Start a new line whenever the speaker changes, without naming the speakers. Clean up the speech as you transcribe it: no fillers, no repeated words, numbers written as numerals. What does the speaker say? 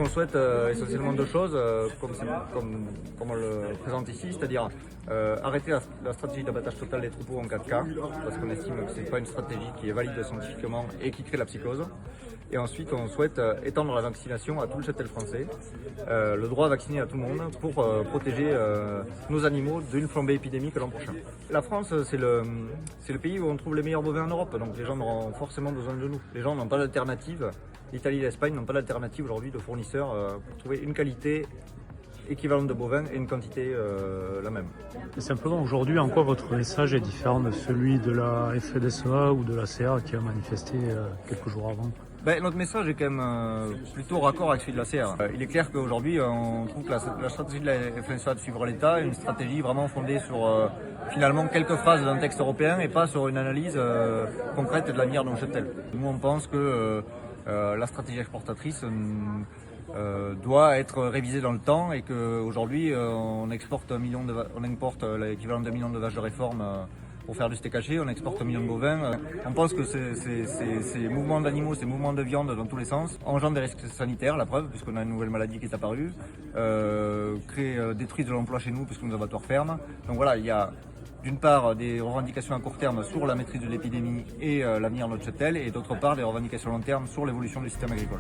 On souhaite essentiellement deux choses, comme on le présente ici, c'est-à-dire arrêter la stratégie d'abattage total des troupeaux en 4K, parce qu'on estime que ce n'est pas une stratégie qui est valide scientifiquement et qui crée la psychose. Et ensuite, on souhaite étendre la vaccination à tout le cheptel français, le droit à vacciner à tout le monde pour protéger nos animaux d'une flambée épidémique l'an prochain. La France, c'est le pays où on trouve les meilleurs bovins en Europe, donc les gens auront forcément besoin de nous. Les gens n'ont pas d'alternative. L'Italie et l'Espagne n'ont pas d'alternative aujourd'hui de fournisseurs pour trouver une qualité équivalente de bovins et une quantité la même.
Et simplement, aujourd'hui, en quoi votre message est différent de celui de la FNSEA ou de la CA qui a manifesté quelques jours avant?
Notre message est quand même plutôt raccord avec celui de la CR. Il est clair qu'aujourd'hui, on trouve que la stratégie de la FNSEA de suivre l'État est une stratégie vraiment fondée sur finalement quelques phrases d'un texte européen et pas sur une analyse concrète de l'avenir de nos cheptels. Nous, on pense que la stratégie exportatrice doit être révisée dans le temps et qu'aujourd'hui, on importe l'équivalent de 1 million de vaches de réforme pour faire du steak haché, on exporte 1 million de bovins. On pense que ces mouvements d'animaux, ces mouvements de viande dans tous les sens engendrent des risques sanitaires, la preuve, puisqu'on a une nouvelle maladie qui est apparue, détruisent de l'emploi chez nous puisque nos abattoirs ferment. Donc voilà, il y a d'une part des revendications à court terme sur la maîtrise de l'épidémie et l'avenir de notre cheptel, et d'autre part des revendications à long terme sur l'évolution du système agricole.